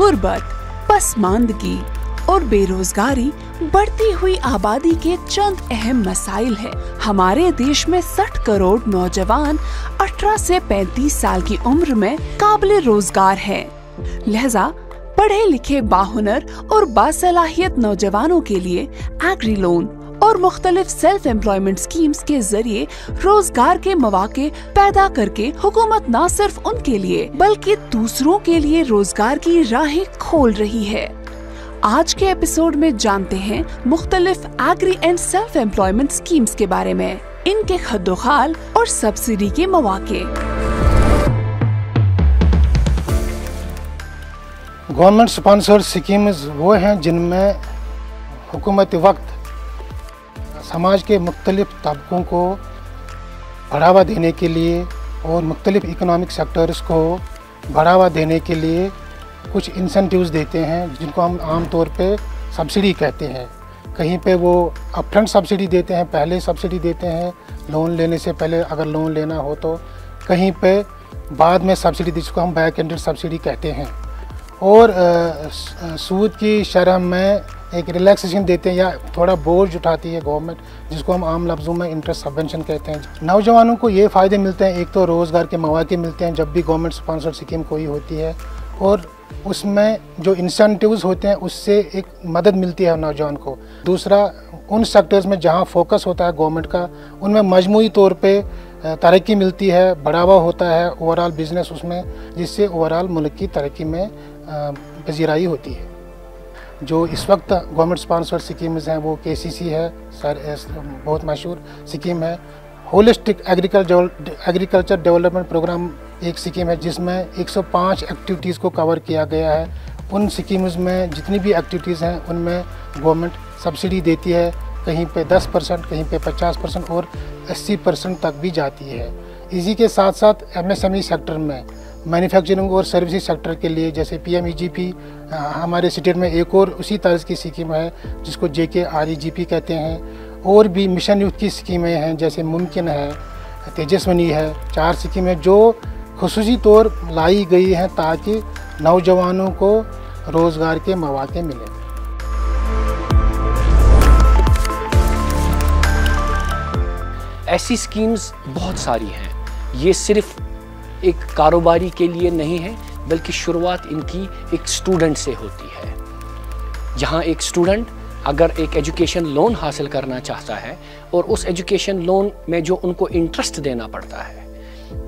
गुर्बत, पसमानदगी और बेरोजगारी बढ़ती हुई आबादी के चंद अहम मसाइल है। हमारे देश में 60 करोड़ नौजवान 18 से 35 साल की उम्र में काबिल रोजगार हैं। लिहाजा पढ़े लिखे बाहुनर और बासलाहियत नौजवानों के लिए एग्री लोन और मुख्तलिफ सेल्फ एम्प्लॉयमेंट स्कीम्स के जरिए रोजगार के मौके पैदा करके हुकूमत न सिर्फ उनके लिए बल्कि दूसरों के लिए रोजगार की राहें खोल रही है। आज के एपिसोड में जानते हैं मुख्तलिफ agri and self employment schemes के बारे में, इनके खद्दोखाल और सब्सिडी के मौके। गवर्नमेंट स्पॉन्सर्ड स्कीम्स वो हैं जिनमें हुकूमत वक्त समाज के मुख्तलिफ तबकों को बढ़ावा देने के लिए और मुख्तलिफ इकोनॉमिक सेक्टर्स को बढ़ावा देने के लिए कुछ इंसेंटिव्स देते हैं, जिनको हम आम तौर पे सब्सिडी कहते हैं। कहीं पे वो अपफ्रंट सब्सिडी देते हैं, पहले सब्सिडी देते हैं लोन लेने से पहले अगर लोन लेना हो तो, कहीं पे बाद में सब्सिडी जिसको हम बैक एंडेड सब्सिडी कहते हैं। और सूद की शरह में एक रिलैक्सेशन देते हैं या थोड़ा बोझ उठाती है गवर्नमेंट, जिसको हम आम लफ्ज़ों में इंटरेस्ट सबवेंशन कहते हैं। नौजवानों को ये फ़ायदे मिलते हैं, एक तो रोज़गार के मौके मिलते हैं जब भी गवर्नमेंट स्पॉन्सर्ड स्कीम कोई होती है, और उसमें जो इंसेंटिव्स होते हैं उससे एक मदद मिलती है नौजवान को। दूसरा, उन सेक्टर्स में जहाँ फोकस होता है गवर्नमेंट का, उनमें मजमूई तौर पे तरक्की मिलती है, बढ़ावा होता है ओवरऑल बिजनेस उसमें, जिससे ओवरऑल मुल्क की तरक्की में पजीराई होती है। जो इस वक्त गवर्नमेंट स्पॉन्सर्ड स्कीम्स हैं वो KCC है, बहुत मशहूर स्कीम है। होलिस्टिक एग्रीकल्चर डेवलपमेंट प्रोग्राम एक स्कीम है जिसमें 105 एक्टिविटीज़ को कवर किया गया है। उन स्कीम्स में जितनी भी एक्टिविटीज़ हैं उनमें गवर्नमेंट सब्सिडी देती है, कहीं पे 10%, कहीं पे 50% और 80% तक भी जाती है। इसी के साथ साथ MSME सेक्टर में मैन्युफैक्चरिंग और सर्विसेज सेक्टर के लिए जैसे PMEGP हमारे स्टेट में एक और उसी तर्ज की स्कीम है जिसको JKREGP कहते हैं। और भी मिशन यूथ की स्कीमें हैं जैसे मुमकिन है, तेजस्विनी है, 4 स्कीमें जो खुसूसी तौर लाई गई हैं ताकि नौजवानों को रोज़गार के मौके मिलें। ऐसी स्कीम्स बहुत सारी हैं। ये सिर्फ एक कारोबारी के लिए नहीं है बल्कि शुरुआत इनकी एक स्टूडेंट से होती है। जहाँ एक स्टूडेंट अगर एक एजुकेशन लोन हासिल करना चाहता है और उस एजुकेशन लोन में जो उनको इंटरेस्ट देना पड़ता है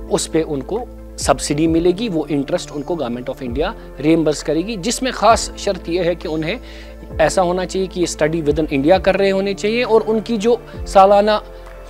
उस पे उनको सब्सिडी मिलेगी, वो इंटरेस्ट उनको गवर्नमेंट ऑफ इंडिया रिएम्बर्स करेगी, जिसमें ख़ास शर्त यह है कि उन्हें ऐसा होना चाहिए कि ये स्टडी विद इन इंडिया कर रहे होने चाहिए और उनकी जो सालाना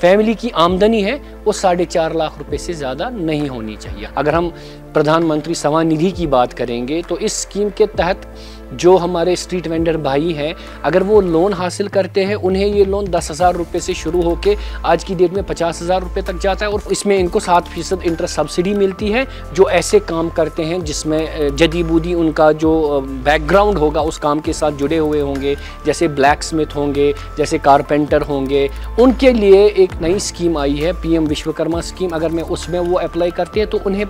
फैमिली की आमदनी है वो 4.5 लाख रुपए से ज़्यादा नहीं होनी चाहिए। अगर हम प्रधानमंत्री स्वनिधि की बात करेंगे तो इस स्कीम के तहत जो हमारे स्ट्रीट वेंडर भाई हैं अगर वो लोन हासिल करते हैं उन्हें ये लोन 10,000 रुपये से शुरू होकर आज की डेट में 50,000 रुपये तक जाता है और इसमें इनको 7% इंटरेस्ट सब्सिडी मिलती है। जो ऐसे काम करते हैं जिसमें जदी बूदी उनका जो बैकग्राउंड होगा उस काम के साथ जुड़े हुए होंगे, जैसे ब्लैक स्मिथ होंगे, जैसे कारपेंटर होंगे, उनके लिए एक नई स्कीम आई है PM विश्वकर्मा स्कीम। अगर मैं उसमें वो अप्लाई करते हैं तो उन्हें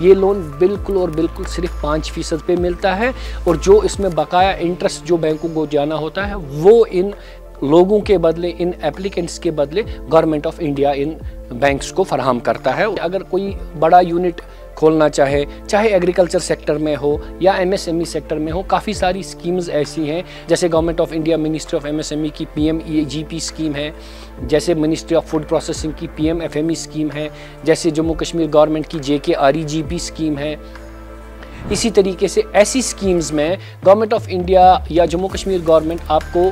ये लोन बिल्कुल और बिल्कुल सिर्फ 5% पे मिलता है और जो इसमें बकाया इंटरेस्ट जो बैंकों को जाना होता है वो इन लोगों के बदले, इन एप्लीकेंट्स के बदले government of India in banks को फराहम करता है। अगर कोई बड़ा यूनिट खोलना चाहे, चाहे एग्रीकल्चर सेक्टर में हो या MSME सेक्टर में हो, काफ़ी सारी स्कीम्स ऐसी हैं जैसे government of India ministry of MSME की PMEGP स्कीम है, जैसे मिनिस्ट्री ऑफ फूड प्रोसेसिंग की PMFME स्कीम है, जैसे जम्मू कश्मीर गवर्नमेंट की JKREGP स्कीम है। इसी तरीके से ऐसी स्कीम्स में गवर्नमेंट ऑफ इंडिया या जम्मू कश्मीर गवर्नमेंट आपको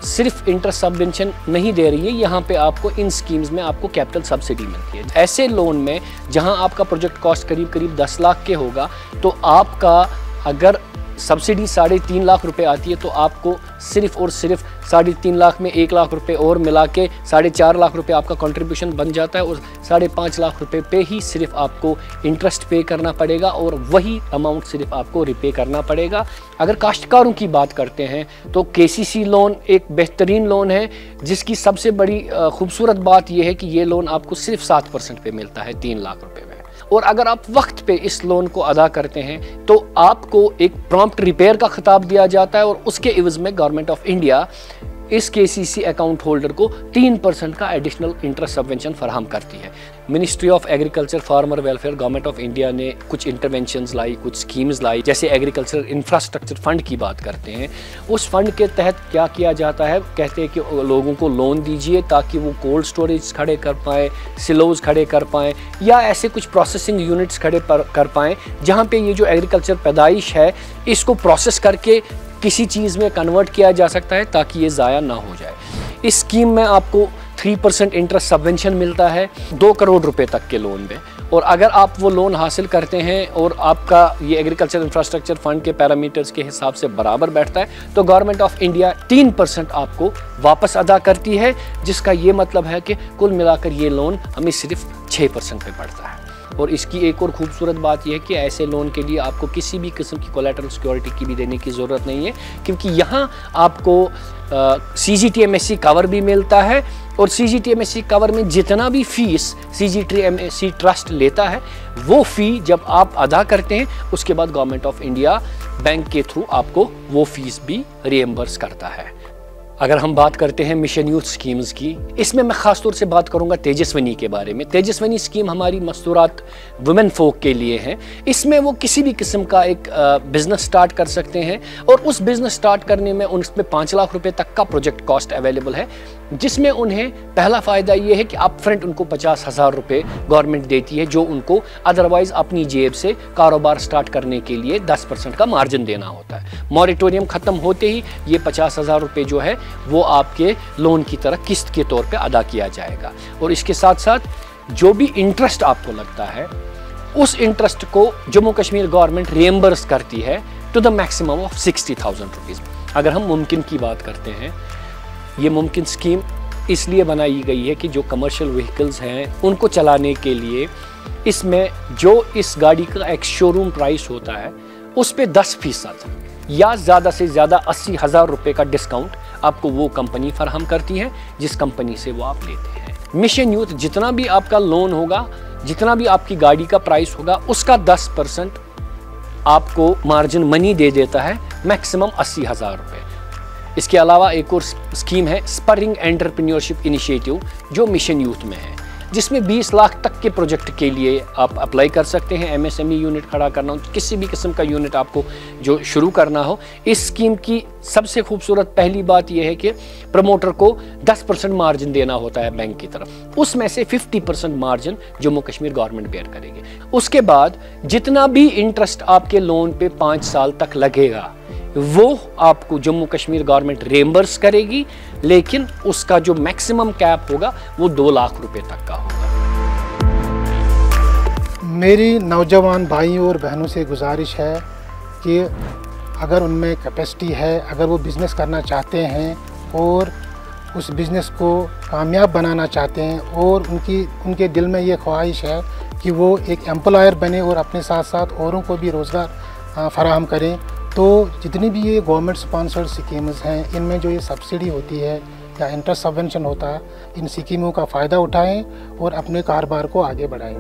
सिर्फ इंटरेस्ट सबवेंशन नहीं दे रही है, यहाँ पे आपको इन स्कीम्स में आपको कैपिटल सब्सिडी मिलती है। ऐसे लोन में जहाँ आपका प्रोजेक्ट कॉस्ट करीब 10 लाख के होगा तो आपका अगर सब्सिडी 3.5 लाख रुपए आती है तो आपको सिर्फ और सिर्फ 3.5 लाख में 1 लाख रुपए और मिला के 4.5 लाख रुपए आपका कंट्रीब्यूशन बन जाता है और 5.5 लाख रुपए पे ही सिर्फ आपको इंटरेस्ट पे करना पड़ेगा और वही अमाउंट सिर्फ आपको रिपे करना पड़ेगा। अगर काश्तकारों की बात करते हैं तो KCC लोन एक बेहतरीन लोन है जिसकी सबसे बड़ी खूबसूरत बात यह है कि ये लोन आपको सिर्फ 7% पे मिलता है 3 लाख रुपए में। और अगर आप वक्त पे इस लोन को अदा करते हैं तो आपको एक प्रॉम्प्ट रिपेयर का खिताब दिया जाता है और उसके एवज में गवर्नमेंट ऑफ इंडिया इस केसीसी अकाउंट होल्डर को 3% का एडिशनल इंटरेस्ट सबवेंशन फराहम करती है। Ministry of agriculture farmer welfare government of India ने कुछ इंटरवेंशंस लाई, कुछ स्कीम्स लाई, जैसे एग्रीकल्चर इंफ्रास्ट्रक्चर फंड की बात करते हैं। उस फंड के तहत क्या किया जाता है, कहते हैं कि लोगों को लोन दीजिए ताकि वो कोल्ड स्टोरेज खड़े कर पाएँ, सिलोज खड़े कर पाएँ या ऐसे कुछ प्रोसेसिंग यूनिट्स खड़े कर पाएँ जहाँ पे ये जो एग्रीकल्चर पैदाइश है इसको प्रोसेस करके किसी चीज़ में कन्वर्ट किया जा सकता है ताकि ये ज़ाया ना हो जाए। इस स्कीम में आपको 3% इंटरेस्ट सबवेंशन मिलता है 2 करोड़ रुपए तक के लोन में, और अगर आप वो लोन हासिल करते हैं और आपका ये एग्रीकल्चर इंफ्रास्ट्रक्चर फंड के पैरामीटर्स के हिसाब से बराबर बैठता है तो गवर्नमेंट ऑफ इंडिया 3% आपको वापस अदा करती है, जिसका ये मतलब है कि कुल मिलाकर ये लोन हमें सिर्फ 6% पे पड़ता है। और इसकी एक और खूबसूरत बात यह है कि ऐसे लोन के लिए आपको किसी भी किस्म की कोलैटरल सिक्योरिटी की भी देने की ज़रूरत नहीं है, क्योंकि यहाँ आपको CGTMSE कवर भी मिलता है और CGTMSE कवर में जितना भी फीस CGTMSE ट्रस्ट लेता है वो फ़ी जब आप अदा करते हैं उसके बाद गवर्नमेंट ऑफ इंडिया बैंक के थ्रू आपको वो फीस भी रिएम्बर्स करता है। अगर हम बात करते हैं मिशन यूथ स्कीम्स की, इसमें मैं ख़ास तौर से बात करूंगा तेजस्विनी के बारे में। तेजस्विनी स्कीम हमारी मस्तूरात वुमेन फोक के लिए है। इसमें वो किसी भी किस्म का एक बिज़नेस स्टार्ट कर सकते हैं और उस बिज़नेस स्टार्ट करने में उसमें 5 लाख रुपए तक का प्रोजेक्ट कॉस्ट अवेलेबल है, जिसमें उन्हें पहला फ़ायदा ये है कि अप फ्रंट उनको 50,000 रुपये गवर्नमेंट देती है, जो उनको अदरवाइज़ अपनी जेब से कारोबार स्टार्ट करने के लिए 10% का मार्जिन देना होता है। मॉरेटोरियम ख़त्म होते ही ये 50,000 रुपये जो है वो आपके लोन की तरह किस्त के तौर पे अदा किया जाएगा, और इसके साथ साथ जो भी इंटरेस्ट आपको लगता है उस इंटरेस्ट को जम्मू कश्मीर गवर्नमेंट रिएम्बर्स करती है to the maximum of 60,000 rupees. अगर हम मुमकिन की बात करते हैं, ये मुमकिन स्कीम इसलिए बनाई गई है कि जो कमर्शियल व्हीकल्स हैं उनको चलाने के लिए इसमें जो इस गाड़ी का एक शोरूम प्राइस होता है उस पे 10% या ज़्यादा से ज़्यादा 80,000 रुपये का डिस्काउंट आपको वो कंपनी फराहम करती है जिस कंपनी से वो आप लेते हैं। मिशन यूथ जितना भी आपका लोन होगा, जितना भी आपकी गाड़ी का प्राइस होगा, उसका 10% आपको मार्जिन मनी दे देता है, मैक्सिमम 80,000 रुपये। इसके अलावा एक और स्कीम है स्परिंग एंटरप्रेन्योरशिप इनिशिएटिव जो मिशन यूथ में है, जिसमें 20 लाख तक के प्रोजेक्ट के लिए आप अप्लाई कर सकते हैं। MSME यूनिट खड़ा करना हो, किसी भी किस्म का यूनिट आपको जो शुरू करना हो। इस स्कीम की सबसे खूबसूरत पहली बात यह है कि प्रमोटर को 10% मार्जिन देना होता है बैंक की तरफ, उसमें से 50% margin Jammu Kashmir government bear करेगी। उसके बाद जितना भी इंटरेस्ट आपके लोन पे 5 साल तक लगेगा वो आपको जम्मू कश्मीर गवर्नमेंट रिएम्बर्स करेगी, लेकिन उसका जो मैक्सिमम कैप होगा वो 2 लाख रुपए तक का होगा। मेरी नौजवान भाइयों और बहनों से गुजारिश है कि अगर उनमें कैपेसिटी है, अगर वो बिज़नेस करना चाहते हैं और उस बिज़नेस को कामयाब बनाना चाहते हैं और उनके दिल में ये ख्वाहिश है कि वो एक एम्प्लॉयर बने और अपने साथ साथ औरों को भी रोज़गार फराहम करें, तो जितनी भी ये गवर्नमेंट स्पॉन्सर्ड स्कीम्स हैं इनमें जो ये सब्सिडी होती है या इंटरेस्ट सबवेंशन होता है, इन स्कीमों का फ़ायदा उठाएं और अपने कारोबार को आगे बढ़ाएं।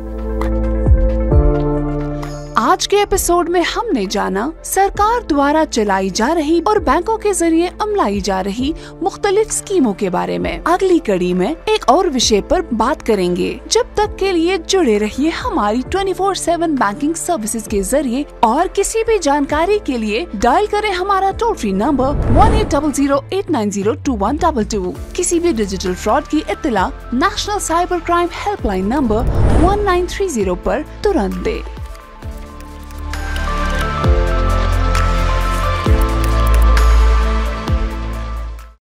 आज के एपिसोड में हमने जाना सरकार द्वारा चलाई जा रही और बैंकों के जरिए अमलाई जा रही मुख्तलिफ स्कीमों के बारे में। अगली कड़ी में एक और विषय पर बात करेंगे। जब तक के लिए जुड़े रहिए हमारी 24/7 बैंकिंग सर्विसेज के जरिए, और किसी भी जानकारी के लिए डायल करें हमारा टोल फ्री नंबर 1800-890-2122। किसी भी डिजिटल फ्रॉड की इत्तला national cyber crime helpline number 1930 पर तुरंत दे।